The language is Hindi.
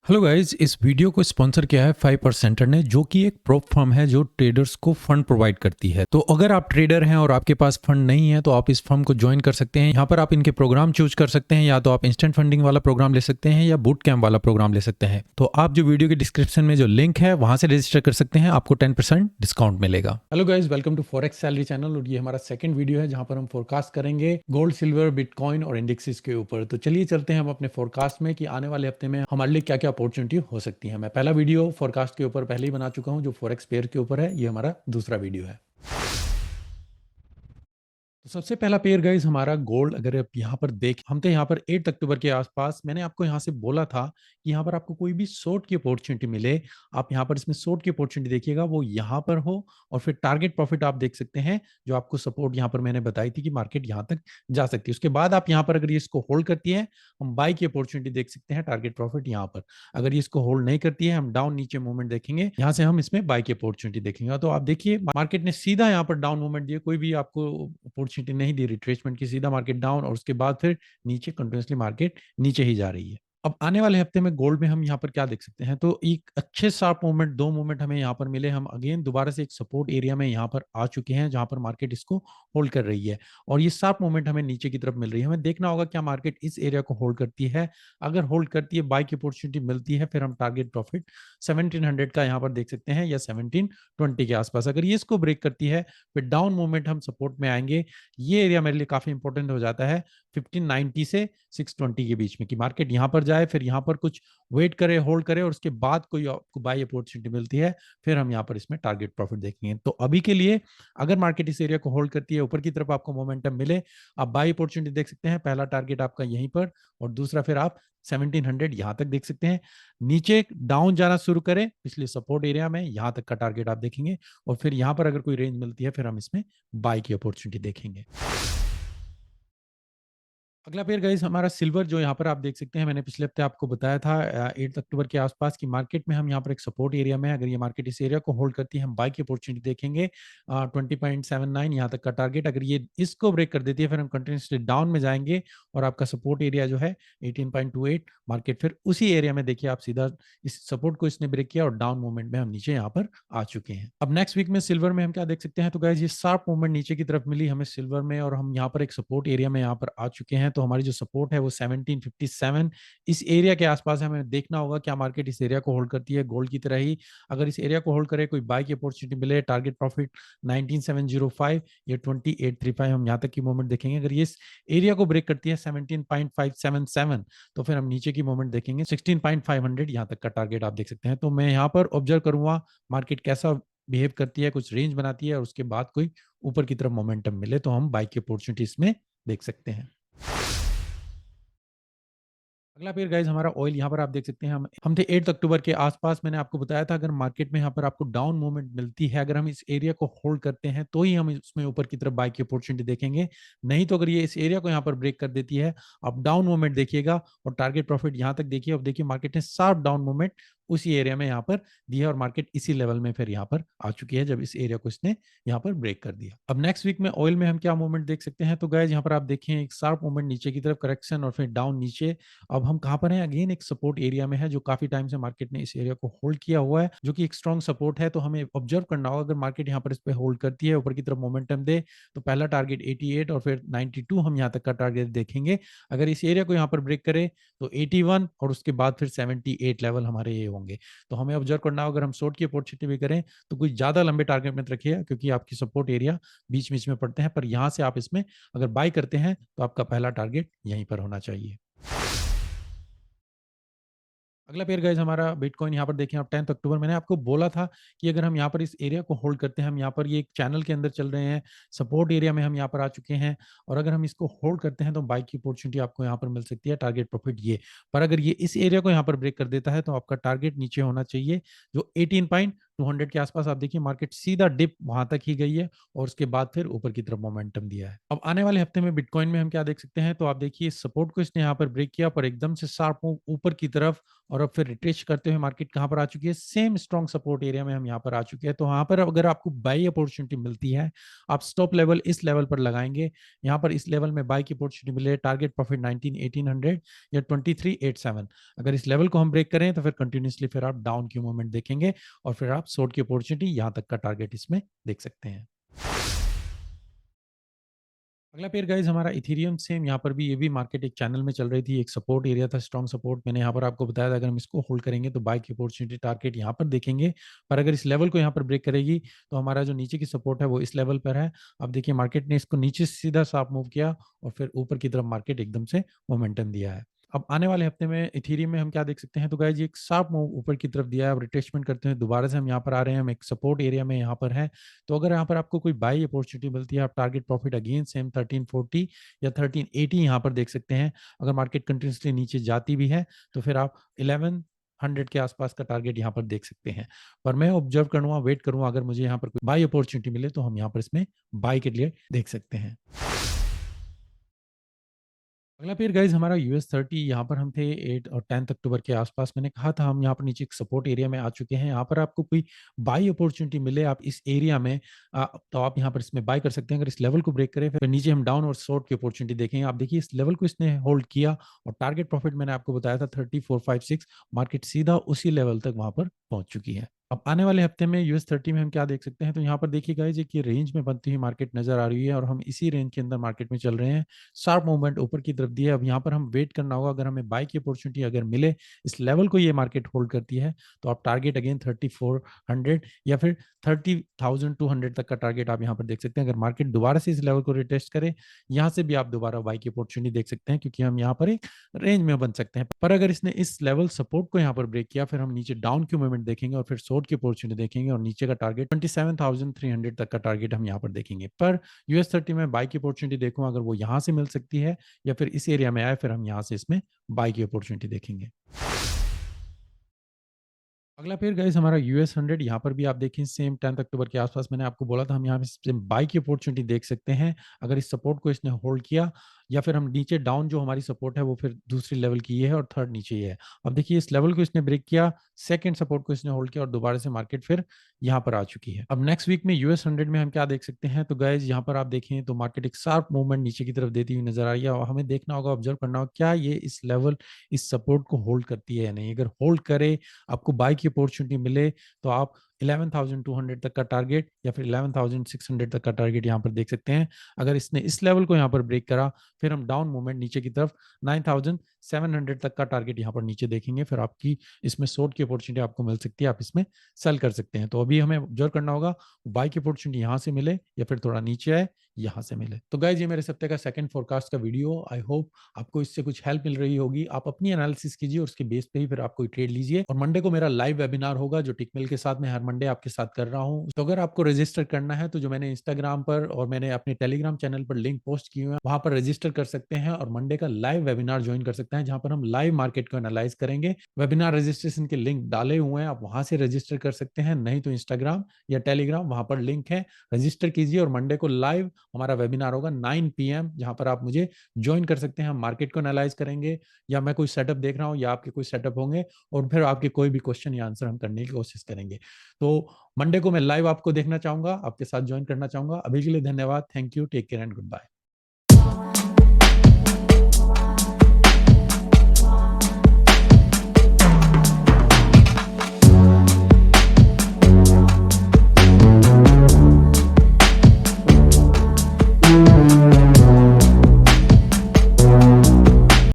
हेलो गाइस, इस वीडियो को स्पॉन्सर किया है 5% ने, जो कि एक प्रोप फर्म है जो ट्रेडर्स को फंड प्रोवाइड करती है। तो अगर आप ट्रेडर हैं और आपके पास फंड नहीं है तो आप इस फर्म को ज्वाइन कर सकते हैं। यहाँ पर आप इनके प्रोग्राम चूज कर सकते हैं, या तो आप इंस्टेंट फंडिंग वाला प्रोग्राम ले सकते हैं या बूट कैम्प वाला प्रोग्राम ले सकते हैं। तो आप जो वीडियो के डिस्क्रिप्शन में जो लिंक है वहां से रजिस्टर कर सकते हैं, आपको 10% डिस्काउंट मिलेगा। Hello guys, welcome to forex salary channel. और ये हमारा सेकंड वीडियो है जहां पर हम फोरकास्ट करेंगे गोल्ड, सिल्वर, बिटकॉइन और इंडेक्सेस के ऊपर। तो चलिए चलते हैं हम अपने फोरकास्ट में कि आने वाले हफ्ते में हमारे लिए क्या क्या अपॉर्चुनिटी हो सकती है। मैं पहला वीडियो फोरकास्ट के ऊपर पहले ही बना चुका हूं जो फॉरेक्स पेयर के ऊपर है। ये हमारा दूसरा वीडियो है। तो सबसे पहला पेयर गाइस हमारा गोल्ड। अगर आप यहाँ पर देख, हम थे यहाँ पर 8 अक्टूबर के आसपास। मैंने आपको यहाँ से बोला था कि यहाँ पर आपको कोई भी शॉर्ट की अपॉर्चुनिटी मिले, आप यहाँ पर इसमें शॉर्ट की अपॉर्चुनिटी देखिएगा, वो यहाँ पर हो। और फिर टारगेट प्रॉफिट आप देख सकते हैं, जो आपको सपोर्ट यहाँ पर मैंने बताई थी कि मार्केट यहाँ तक जा सकती है। उसके बाद आप यहाँ पर अगर ये इसको होल्ड करती है, हम बाई की अपॉर्चुनिटी देख सकते हैं, टारगेट प्रॉफिट यहाँ पर। अगर ये इसको होल्ड नहीं करती है, हम डाउन नीचे मूवमेंट देखेंगे, यहाँ से हम इसमें बाई की अपॉर्चुनिटी देखेंगे। तो आप देखिए मार्केट ने सीधा यहाँ पर डाउन मूवमेंट दिया, कोई भी आपको अपॉर्चुनिटी नहीं दी रिट्रेसमेंट की, सीधा मार्केट डाउन और उसके बाद फिर नीचे कंटिन्यूसली मार्केट नीचे ही जा रही है। अब आने वाले हफ्ते में गोल्ड में हम यहाँ पर क्या देख सकते हैं, तो एक अच्छे शार्प मूवमेंट, दो मूवमेंट हमें यहाँ पर मिले। हम अगेन दोबारा से एक सपोर्ट एरिया में यहाँ पर आ चुके हैं जहां पर मार्केट इसको होल्ड कर रही है, और ये शार्प मूवमेंट हमें नीचे की तरफ मिल रही है। हमें देखना होगा क्या मार्केट इस एरिया को होल्ड करती है। अगर होल्ड करती है, बाय की अपॉर्चुनिटी मिलती है, फिर हम टारगेट प्रॉफिट 1700 का यहाँ पर देख सकते हैं या 1720 के आसपास। अगर ये इसको ब्रेक करती है, फिर डाउन मूवमेंट हम सपोर्ट में आएंगे। ये एरिया मेरे लिए काफी इंपॉर्टेंट हो जाता है 1590 से 620 के बीच में, कि मार्केट यहां पर जाए, फिर यहां पर कुछ वेट करे, होल्ड करे, और उसके बाद कोई आपको बाय अपॉर्चुनिटी मिलती है, फिर हम यहां पर इसमें टारगेट प्रॉफिट देखेंगे। तो अभी के लिए अगर मार्केट इस एरिया को होल्ड करती है, ऊपर की तरफ आपको मोमेंटम मिले, आप बाय अपॉर्चुनिटी देख सकते हैं। पहला टारगेट आपका यहीं पर, और दूसरा फिर आप 1700 यहां तक देख सकते हैं। नीचे डाउन जाना शुरू करें पिछले सपोर्ट एरिया में, यहां तक का टारगेट आप देखेंगे, और फिर यहां पर अगर कोई रेंज मिलती है, फिर हम इसमें बाय की अपॉर्चुनिटी देखेंगे। अगला पेयर गाइस हमारा सिल्वर, जो यहाँ पर आप देख सकते हैं। मैंने पिछले हफ्ते आपको बताया था 8 अक्टूबर के आसपास की मार्केट में हम यहाँ पर एक सपोर्ट एरिया में, अगर ये मार्केट इस एरिया को होल्ड करती है, हम बाय की अपॉर्चुनिटी देखेंगे। 20.79 यहाँ तक का टारगेट। अगर ये इसको ब्रेक कर देती है, फिर हम कंटिन्यूसली डाउन में जाएंगे, और आपका सपोर्ट एरिया जो है 18.28, मार्केट फिर उसी एरिया में देखिए आप सीधा इस सपोर्ट को इसने ब्रेक किया, और डाउन मूवमेंट में हम नीचे यहाँ पर आ चुके हैं। अब नेक्स्ट वीक में सिल्वर में हम क्या देख सकते हैं, तो गाइस ये शार्प मूवमेंट नीचे की तरफ मिली हमें सिल्वर में, और हम यहाँ पर एक सपोर्ट एरिया में यहाँ पर आ चुके हैं। तो हमारी जो सपोर्ट है वो 1757, इस एरिया के आसपास है। हमें देखना होगा क्या मार्केट इस एरिया को होल्ड करती है, गोल्ड की तरह ही। अगर इस एरिया को होल्ड करे, कोई बाय की अपॉर्चुनिटी मिले, टारगेट प्रॉफिट 19705 या 2835, हम यहाँ तक की मूवमेंट देखेंगे। अगर ये इस एरिया को ब्रेक करती है 17.577, तो फिर हम नीचे की मूवमेंट देखेंगे 16.500, यहाँ तक का टारगेट आप देख सकते हैं। तो मैं यहाँ पर ऑब्जर्व करूंगा मार्केट कैसा बिहेव करती है, कुछ रेंज बनाती है, और उसके बाद कोई ऊपर की तरफ मोमेंटम मिले तो हम बाय की अपॉर्चुनिटी इसमें देख सकते हैं। अगला पेयर गाइज हमारा ऑयल, यहाँ पर आप देख सकते हैं। हम थे 8 अक्टूबर के आसपास। मैंने आपको बताया था अगर मार्केट में यहाँ पर आपको डाउन मूवमेंट मिलती है, अगर हम इस एरिया को होल्ड करते हैं, तो ही हम इसमें ऊपर की तरफ बाय की अपॉर्चुनिटी देखेंगे। नहीं तो अगर ये इस एरिया को यहाँ पर ब्रेक कर देती है, आप डाउन मूवमेंट देखिएगा, और टारगेट प्रॉफिट यहाँ तक देखिए। अब देखिए मार्केट ने शार्प डाउन मूवमेंट उसी एरिया में यहाँ पर दिया, और मार्केट इसी लेवल में फिर यहाँ पर आ चुकी है जब इस एरिया को इसने यहाँ पर ब्रेक कर दिया। अब नेक्स्ट वीक में ऑयल में हम क्या मूवमेंट देख सकते हैं, तो गाइज यहाँ पर आप देखें एक शार्प मूवमेंट नीचे की तरफ, करेक्शन, और फिर डाउन नीचे। अब हम कहां पर हैं, अगेन एक सपोर्ट एरिया में है, जो काफी टाइम से मार्केट ने इस एरिया को होल्ड किया हुआ है, जो कि एक स्ट्रॉन्ग सपोर्ट है। तो हमें ऑब्जर्व करना होगा, अगर मार्केट यहाँ पर इस पे होल्ड करती है, ऊपर की तरफ मोमेंटम दे, तो पहला टारगेट 88 और फिर 92 हम यहाँ तक का टारगेट देखेंगे। अगर इस एरिया को यहाँ पर ब्रेक करे तो 81, और उसके बाद फिर 78 लेवल हमारे ये होंगे। तो हमें ऑब्जर्व करना होगा, अगर हम शॉर्ट की अपॉर्चुनिटी भी करें तो कुछ ज्यादा लंबे टारगेट मत रखिए, क्योंकि आपकी सपोर्ट एरिया बीच बीच में पड़ते हैं। पर यहाँ से आप इसमें अगर बाय करते हैं, तो आपका पहला टारगेट यहीं पर होना चाहिए। अगला पेयर गाइस हमारा बिटकॉइन, यहाँ पर देखें आप 10 अक्टूबर। मैंने आपको बोला था कि अगर हम यहाँ पर इस एरिया को होल्ड करते हैं, हम यहाँ पर ये एक चैनल के अंदर चल रहे हैं, सपोर्ट एरिया में हम यहाँ पर आ चुके हैं, और अगर हम इसको होल्ड करते हैं तो बाय की अपॉर्चुनिटी आपको यहाँ पर मिल सकती है, टारगेट प्रॉफिट ये। पर अगर ये इस एरिया को यहाँ पर ब्रेक कर देता है, तो आपका टारगेट नीचे होना चाहिए, जो 200 के आसपास आप देखिए मार्केट सीधा डिप वहां तक ही गई है और उसके बाद फिर ऊपर की तरफ मोमेंटम दिया है। अब आने वाले हफ्ते में बिटकॉइन में हम क्या देख सकते हैं, तो आप देखिए सपोर्ट को इसने यहाँ पर ब्रेक किया पर एकदम से शार्प मूव ऊपर की तरफ, और अब फिर रिट्रेस करते हुए मार्केट कहाँ पर आ चुकी है, सेम स्ट्रॉन्ग सपोर्ट एरिया में हम यहाँ पर आ चुके हैं। तो वहां पर अगर आपको बाई अपॉर्चुनिटी मिलती है, आप स्टॉप लेवल इस लेवल पर लगाएंगे। यहाँ पर इस लेवल में बाई की अपॉर्चुनिटी मिले, टारगेट प्रॉफिट 1800 या 2387। अगर इस लेवल को हम ब्रेक करें तो फिर कंटिन्यूसली फिर आप डाउन की मूवमेंट देखेंगे और फिर आप शॉर्ट की अपॉर्चुनिटी यहाँ तक का टारगेट इसमें देख सकते हैं। अगला पेयर गाइस हमारा इथेरियम, सेम यहाँ पर भी ये भी मार्केट एक चैनल में चल रही थी, एक सपोर्ट एरिया था, स्ट्रॉन्ग सपोर्ट। मैंने यहाँ पर आपको बताया था अगर हम इसको होल्ड करेंगे तो बाय की अपॉर्चुनिटी टारगेट यहाँ पर देखेंगे, पर अगर इस लेवल को यहाँ पर ब्रेक करेगी तो हमारा जो नीचे की सपोर्ट है वो इस लेवल पर है। अब देखिए मार्केट ने इसको नीचे से सीधा साफ मूव किया और फिर ऊपर की तरफ मार्केट एकदम से मोमेंटम दिया है। अब आने वाले हफ्ते में इथेरियम में हम क्या देख सकते हैं, तो गाइस ये एक शार्प मूव ऊपर की तरफ दिया है। अब रिट्रेसमेंट करते हैं, दोबारा से हम यहाँ पर आ रहे हैं, हम एक सपोर्ट एरिया में यहाँ पर है। तो अगर यहाँ पर आपको कोई बाई अपॉर्चुनिटी मिलती है, आप टारगेट प्रॉफिट अगेन सेम 1340 या 1380 यहाँ पर देख सकते हैं। अगर मार्केट कंटिन्यूसली नीचे जाती भी है तो फिर आप 1100 के आसपास का टारगेट यहाँ पर देख सकते हैं। पर मैं ऑब्जर्व करूंगा, वेट करूंगा, अगर मुझे यहाँ पर कोई बाई अपॉर्चुनिटी मिले तो हम यहाँ पर इसमें बाई के लिए देख सकते हैं। अगला पेयर गाइज हमारा US30, यहाँ पर हम थे 8 और 10 अक्टूबर के आसपास। मैंने कहा था हम यहाँ पर नीचे एक सपोर्ट एरिया में आ चुके हैं। यहाँ पर आपको कोई बाई अपॉर्चुनिटी मिले आप इस एरिया में, तो आप यहाँ पर इसमें बाई कर सकते हैं। अगर इस लेवल को ब्रेक करें फिर नीचे हम डाउन और शॉर्ट की अपॉर्चुनिटी देखेंगे। आप देखिए इस लेवल को इसने होल्ड किया और टारगेट प्रॉफिट मैंने आपको बताया था 3456, मार्केट सीधा उसी लेवल तक वहां पर पहुंच चुकी है। अब आने वाले हफ्ते में US30 में हम क्या देख सकते हैं, तो यहाँ पर देखिए गाइज एक ये रेंज में बनती हुई मार्केट नजर आ रही है और हम इसी रेंज के अंदर मार्केट में चल रहे हैं। शार्प मूवमेंट ऊपर की तरफ दिया है। अब यहाँ पर हम वेट करना होगा, अगर हमें बाय की अपॉर्चुनिटी अगर मिले, इस लेवल को ये मार्केट होल्ड करती है तो आप टारगेट अगेन 3400 या फिर 30,200 तक का टारगेट आप यहाँ पर देख सकते हैं। अगर मार्केट दोबारा से इस लेवल को रिटेस्ट करे, यहाँ से भी आप दोबारा बाय की अपॉर्चुनिटी देख सकते हैं, क्योंकि हम यहाँ पर एक रेंज में बन सकते हैं। पर अगर इसने इस लेवल सपोर्ट को यहाँ पर ब्रेक किया, फिर हम नीचे डाउन की मूवमेंट देखेंगे और फिर शॉर्ट की अपॉर्चुनिटी देखेंगे और नीचे का टारगेट 27,300 तक का टारगेट हम यहाँ पर देखेंगे। पर US30 में बाय की अपॉर्चुनिटी देखूं, अगर वो यहाँ से मिल सकती है या फिर इस एरिया में आए, फिर हम यहाँ से इसमें बाय की अपॉर्चुनिटी देखेंगे। अगला पेयर गाइस हमारा US100, यहाँ पर भी आप देखें सेम 10 अक्टूबर के आसपास मैंने आपको बोला था हम यहाँ पे बाई की अपॉर्चुनिटी देख सकते हैं। अगर इस सपोर्ट को इसने होल्ड किया या फिर हम नीचे डाउन, जो हमारी सपोर्ट है वो फिर दूसरी लेवल की ये है और थर्ड नीचे ये है। अब देखिए इस लेवल को इसने ब्रेक किया, सेकंड सपोर्ट को इसने होल्ड किया और दोबारा से मार्केट फिर यहाँ पर आ चुकी है। अब नेक्स्ट वीक में US100 में हम क्या देख सकते हैं, तो गाइज यहाँ पर आप देखें तो मार्केट एक शार्प मूवमेंट नीचे की तरफ देती हुई नजर आ रही है और हमें देखना होगा, ऑब्जर्व करना होगा क्या ये इस लेवल इस सपोर्ट को होल्ड करती है या नहीं। अगर होल्ड करे, आपको बाय की अपॉर्चुनिटी मिले, तो आप 11,200 तक का टारगेट या फिर 11,600 तक का टारगेट यहाँ पर देख सकते हैं। अगर इसने इस लेवल को यहाँ पर ब्रेक करा, फिर हम डाउन मूवमेंट नीचे की तरफ 9,700 तक का टारगेट यहाँ पर नीचे देखेंगे। फिर आपकी इसमें शॉर्ट की अपॉर्चुनिटी आपको मिल सकती है, आप इसमें सेल कर सकते हैं। तो अभी हमें ऑब्जर्व करना होगा बाय की अपॉर्चुनिटी यहाँ से मिले या फिर थोड़ा नीचे आए, यहाँ से मिले। तो गाइज ये मेरे सप्ताह का सेकंड फोरकास्ट का वीडियो, आई होप आपको इससे कुछ हेल्प मिल रही होगी। आप अपनी एनालिसिस कीजिए, उसके बेस पे ही फिर आप कोई ट्रेड लीजिए। और मंडे को मेरा लाइव वेबिनार होगा जो टिकमिल के साथ मैं हर मंडे आपके साथ कर रहा हूँ। तो अगर आपको रजिस्टर करना है तो जो मैंने इंस्टाग्राम पर और मैंने अपने टेलीग्राम चैनल पर लिंक पोस्ट किए हैं, वहां पर रजिस्टर कर सकते हैं और मंडे का लाइव वेबिनार ज्वाइन कर सकते हैं, जहां पर हम लाइव मार्केट को एनालाइज करेंगे। वेबिनार रजिस्ट्रेशन के लिंक डाले हुए हैं, आप वहां से रजिस्टर कर सकते हैं, नहीं तो इंस्टाग्राम या टेलीग्राम वहां पर लिंक है, रजिस्टर कीजिए। और मंडे को लाइव हमारा वेबिनार होगा 9 PM, जहां पर आप मुझे ज्वाइन कर सकते हैं। हम मार्केट को एनालाइज करेंगे या मैं कोई सेटअप देख रहा हूँ या आपके कोई सेटअप होंगे और फिर आपके कोई भी क्वेश्चन या आंसर हम करने की कोशिश करेंगे। तो मंडे को मैं लाइव आपको देखना चाहूंगा, आपके साथ ज्वाइन करना चाहूंगा। अभी के लिए धन्यवाद, thank you, take care and good bye.